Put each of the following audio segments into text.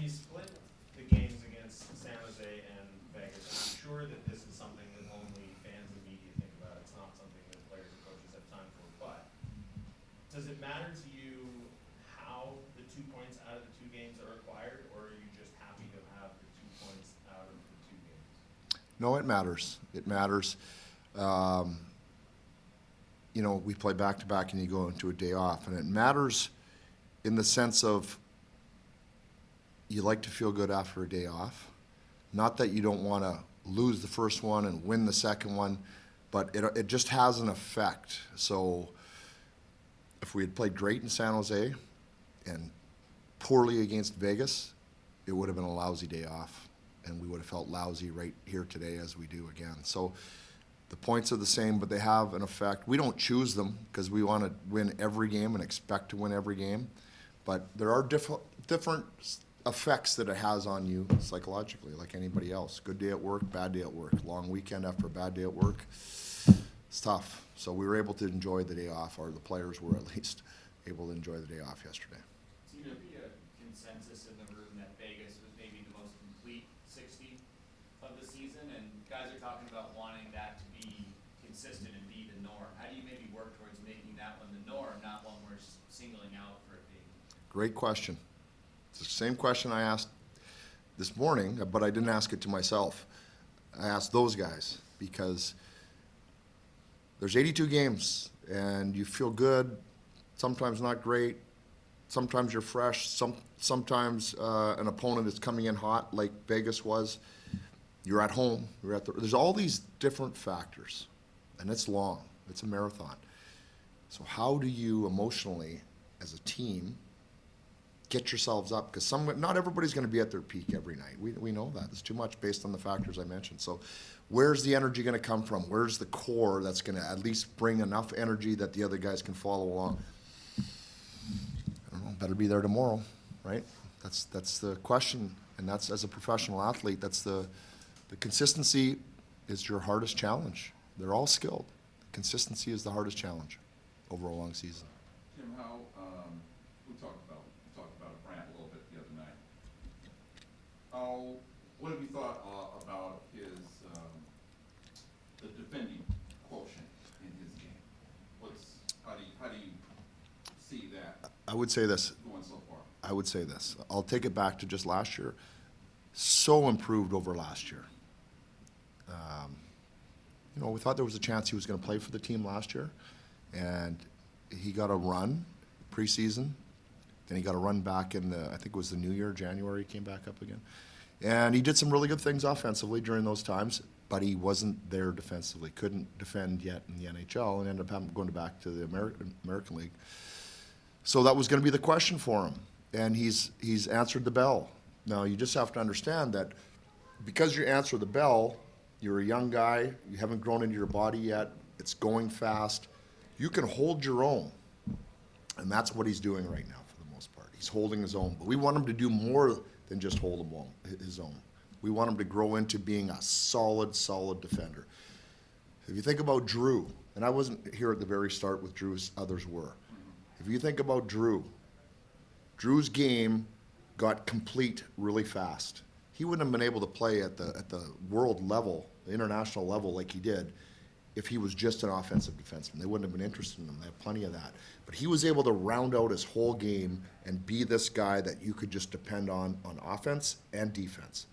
you split the games against San Jose and Vegas, I'm sure that this is something that only fans and media think about. It's not something that players and coaches have time for. But does it matter to you how the 2 points out of the 2 games are acquired, or are you just happy to have the 2 points out of the 2 games? No, it matters. It matters. We play back-to-back and you go into a day off. And it matters in the sense of you like to feel good after a day off. Not that you don't want to lose the first one and win the second one, but it just has an effect. So if we had played great in San Jose and poorly against Vegas, it would have been a lousy day off, and we would have felt lousy right here today as we do again. So the points are the same, but they have an effect. We don't choose them because we want to win every game and expect to win every game, but there are different effects that it has on you psychologically, like anybody else. Good day at work, bad day at work. Long weekend after a bad day at work, it's tough. So we were able to enjoy the day off, or the players were at least able to enjoy the day off yesterday. Seemed to be a consensus in the room that Vegas was maybe the most complete 60 of the season, and guys are talking about wanting that to be consistent and be the norm. How do you maybe work towards making that one the norm, not one we're singling out for it being? Great question. It's the same question I asked this morning, but I didn't ask it to myself. I asked those guys because there's 82 games and you feel good, sometimes not great, sometimes you're fresh, sometimes an opponent is coming in hot like Vegas was. You're at home, there's all these different factors, and it's long, it's a marathon. So how do you emotionally, as a team, get yourselves up? Because not everybody's going to be at their peak every night. We know that. It's too much based on the factors I mentioned. So where's the energy going to come from? Where's the core that's going to at least bring enough energy that the other guys can follow along? I don't know, better be there tomorrow, right? That's the question, and that's, as a professional athlete, that's the consistency is your hardest challenge. They're all skilled. Consistency is the hardest challenge over a long season. Tim, how we talked about Brant a little bit the other night. What have you thought about his the defending quotient in his game? How do you see that? I would say this. Going so far. I would say this. I'll take it back to just last year. So improved over last year. We thought there was a chance he was going to play for the team last year, and he got a run preseason. Then he got a run back in I think it was the New Year, January, he came back up again. And he did some really good things offensively during those times, but he wasn't there defensively. Couldn't defend yet in the NHL and ended up going back to the American League. So that was going to be the question for him, and he's answered the bell. Now, you just have to understand that because you answer the bell, you're a young guy, you haven't grown into your body yet, it's going fast, you can hold your own. And that's what he's doing right now for the most part. He's holding his own. But we want him to do more than just hold his own. We want him to grow into being a solid defender. If you think about Drew, and I wasn't here at the very start with Drew, others were. If you think about Drew's game got complete really fast. He wouldn't have been able to play at the world level, the international level like he did, if he was just an offensive defenseman. They wouldn't have been interested in him. They have plenty of that. But he was able to round out his whole game and be this guy that you could just depend on offense and defense.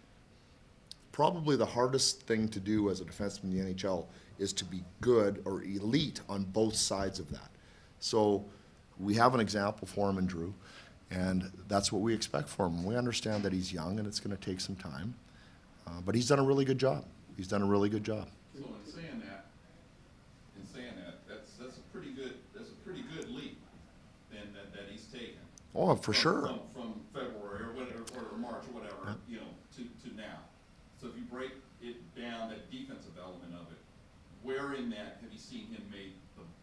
Probably the hardest thing to do as a defenseman in the NHL is to be good or elite on both sides of that. So we have an example for him in Drew, and that's what we expect from him. We understand that he's young and it's going to take some time, but he's done a really good job. He's done a really good job. So in saying that, that's a pretty good leap then that he's taken. Oh, for sure. From February or whatever, or March or whatever, to now. So if you break it down, that defensive element of it, where in that have you seen him make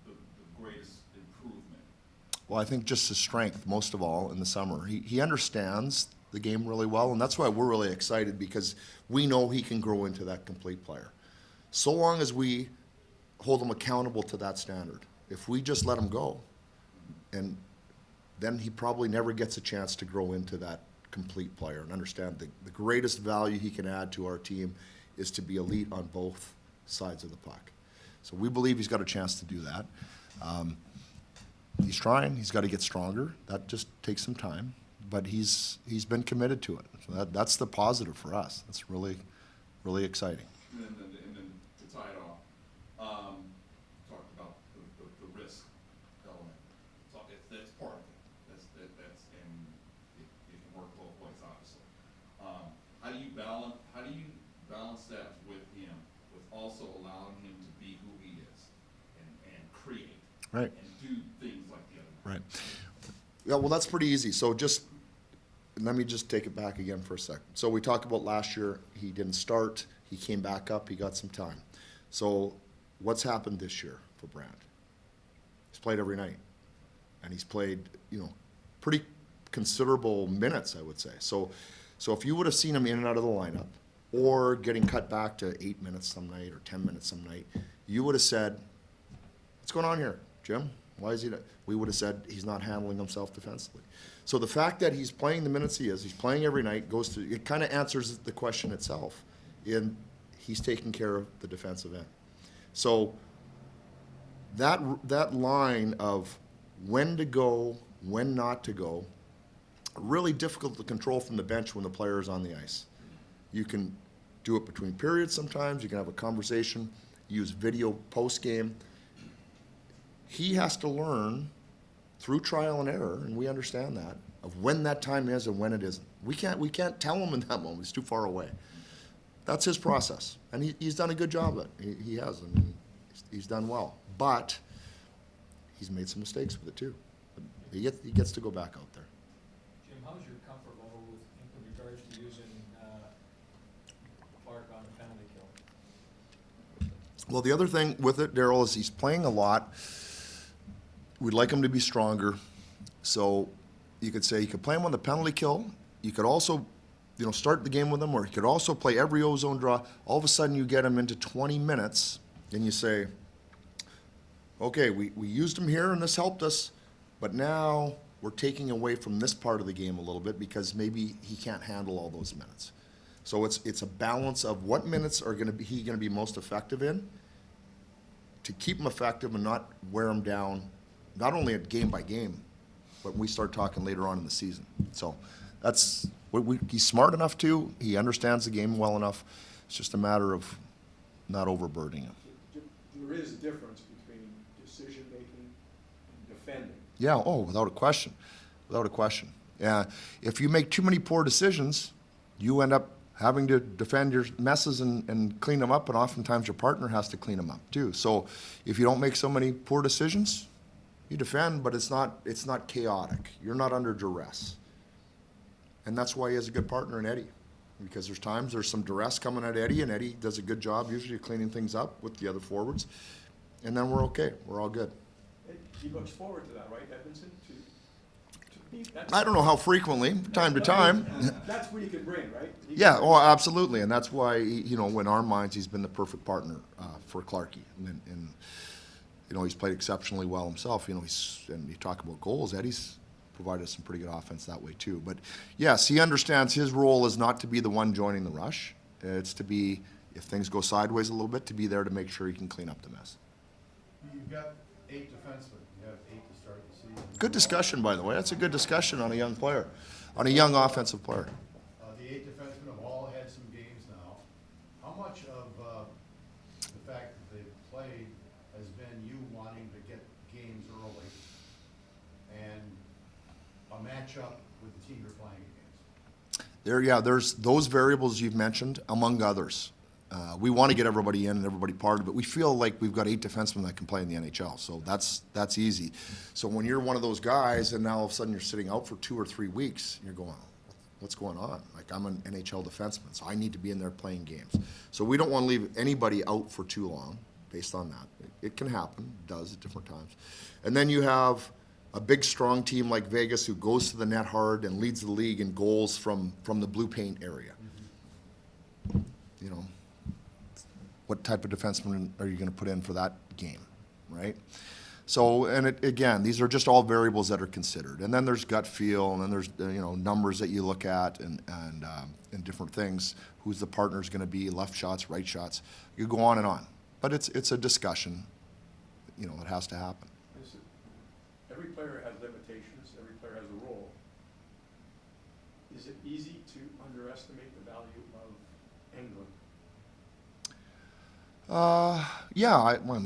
the greatest improvement? Well, I think just his strength, most of all, in the summer. He understands the game really well, and that's why we're really excited, because we know he can grow into that complete player. So long as we hold him accountable to that standard. If we just let him go, and then he probably never gets a chance to grow into that complete player and understand the greatest value he can add to our team is to be elite on both sides of the puck. So we believe he's got a chance to do that. He's trying. He's got to get stronger. That just takes some time, but he's been committed to it. So that's the positive for us. That's really, really exciting. And then to tie it off, talked about the risk element. So that's part of it. That's and it can work both ways, obviously. How do you balance that with him, with also allowing him to be who he is and create Right. and do things like the other Right. Yeah, well, that's pretty easy. So let me just take it back again for a second. So we talked about last year, he didn't start, he came back up, he got some time. So what's happened this year for Brand? He's played every night. And he's played, pretty considerable minutes, I would say. So if you would have seen him in and out of the lineup, or getting cut back to 8 minutes some night or 10 minutes some night, you would have said, what's going on here, Jim? Why is he not? We would have said he's not handling himself defensively. So the fact that he's playing the minutes he is, he's playing every night, it kind of answers the question itself. He's taking care of the defensive end. So that line of when to go, when not to go, really difficult to control from the bench when the player is on the ice. You can do it between periods sometimes. You can have a conversation, use video post-game. He has to learn through trial and error, and we understand that, of when that time is and when it isn't. We can't tell him in that moment. It's too far away. That's his process, and he's done a good job of it. He has. I mean, he's done well. But he's made some mistakes with it, too. He gets to go back out there. Jim, how's your comfort level in regards to using Clark on the penalty kill? Well, the other thing with it, Darryl, is he's playing a lot. We'd like him to be stronger. So you could say you could play him on the penalty kill. You could also, start the game with him, or he could also play every O-zone draw. All of a sudden you get him into 20 minutes, and you say, okay, we used him here, and this helped us, but now we're taking away from this part of the game a little bit because maybe he can't handle all those minutes. So it's a balance of what minutes are he going to be most effective in to keep him effective and not wear him down, not only at game by game, but when we start talking later on in the season. So he's smart enough to, he understands the game well enough. It's just a matter of not overburdening him. There is a difference between decision-making and defending. Yeah, without a question. Without a question. Yeah, if you make too many poor decisions, you end up having to defend your messes and clean them up, and oftentimes your partner has to clean them up too. So if you don't make so many poor decisions, you defend, but it's not chaotic. You're not under duress. And that's why he has a good partner in Eddie. Because there's some duress coming at Eddie, and Eddie does a good job usually of cleaning things up with the other forwards. And then we're okay. We're all good. He looks forward to that, right, Edmondson? I don't know how frequently, time to time. That's what he can bring, right? Yeah, absolutely, and that's why, in our minds, he's been the perfect partner for Clarkie. And he's played exceptionally well himself. And you talk about goals, Eddie's provided us some pretty good offense that way too. But yes, he understands his role is not to be the one joining the rush. It's to be, if things go sideways a little bit, to be there to make sure he can clean up the mess. You've got 8 defensemen. You have 8 to start the season. Good discussion, by the way. That's a good discussion on a young player, on a young offensive player. The 8 defensemen have all had some games now. How much of the fact that they've played has been you wanting to get games early and a matchup with the team you're playing against? There's those variables you've mentioned, among others. We want to get everybody in and everybody part of it. We feel like we've got 8 defensemen that can play in the NHL, so that's easy. So when you're one of those guys and now all of a sudden you're sitting out for 2 or 3 weeks, you're going, what's going on? Like, I'm an NHL defenseman, so I need to be in there playing games. So we don't want to leave anybody out for too long based on that. It can happen, it does at different times. And then you have a big, strong team like Vegas who goes to the net hard and leads the league in goals from the blue paint area. What type of defenseman are you going to put in for that game, right? So, and again, these are just all variables that are considered. And then there's gut feel, and then there's, numbers that you look at and different things. Who's the partner's gonna be, left shots, right shots. You go on and on. But it's a discussion, that has to happen. Every player has limitations, every player has a role. Is it easy to underestimate the value of England? Yeah,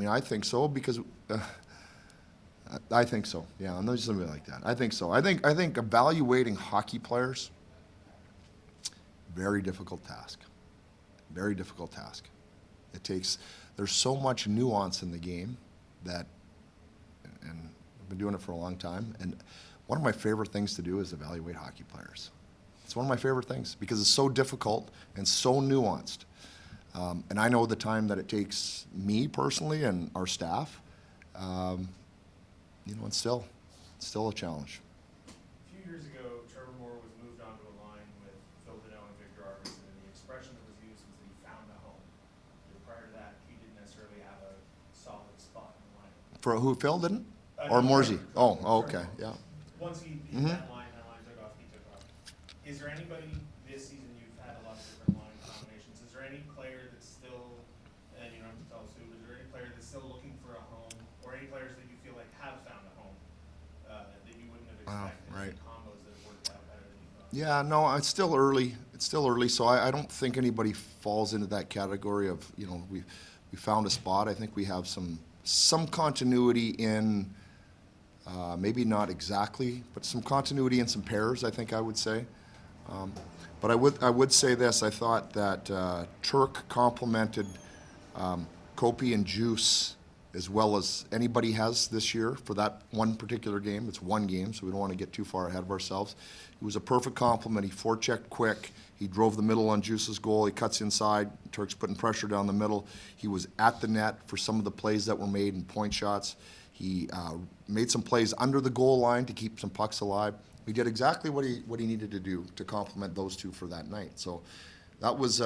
I think so, because, I think so, yeah, I'm not something like that. I think so. I think evaluating hockey players, very difficult task. Very difficult task. There's so much nuance in the game that, and I've been doing it for a long time, and one of my favorite things to do is evaluate hockey players. It's one of my favorite things, because it's so difficult and so nuanced. And I know the time that it takes me personally and our staff, it's still a challenge. A few years ago, Trevor Moore was moved onto a line with Phil Deneau and Victor Arvidsson, and the expression that was used was that he found a home. But prior to that, he didn't necessarily have a solid spot in the line. For who, Phil didn't? No, Or Morsey? Trevor. Oh, okay, yeah. Once he Mhm. that line took off, he took off. Is there anybody this season, you've had a lot of different line combinations, is there any player that's still, and you don't have to tell us who, is there any player that's still looking for a home, or any players that you feel like have found a home, that you wouldn't have Wow, expected, right. combos that have worked out better than you thought? Yeah, no, it's still early. It's still early, so I don't think anybody falls into that category of, we found a spot. I think we have some continuity in, maybe not exactly, but some continuity in some pairs, I think I would say. But I would say this, I thought that Turk complemented Kopi and Juice as well as anybody has this year for that one particular game. It's one game, so we don't want to get too far ahead of ourselves. It was a perfect complement. He forechecked quick. He drove the middle on Juice's goal. He cuts inside. Turk's putting pressure down the middle. He was at the net for some of the plays that were made and point shots. He made some plays under the goal line to keep some pucks alive. He did exactly what he needed to do to complement those two for that night. So that was,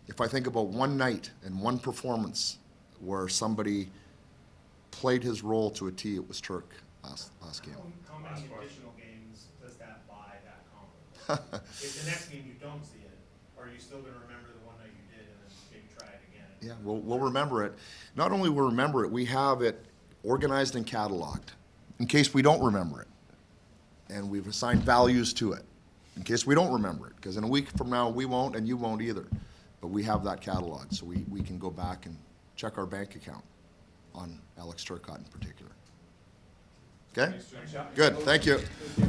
if I think about one night and one performance where somebody played his role to a T, it was Turk last game. How many additional games does that buy that compliment? If the next game you don't see it, are you still gonna remember the one night you did and then maybe try it again? Yeah, we'll remember it. Not only will we remember it, we have it organized and cataloged in case we don't remember it. And we've assigned values to it in case we don't remember it, because in a week from now, we won't and you won't either. But we have that catalog, so we can go back and check our bank account on Alex Turcotte in particular. Okay? Good, thank you.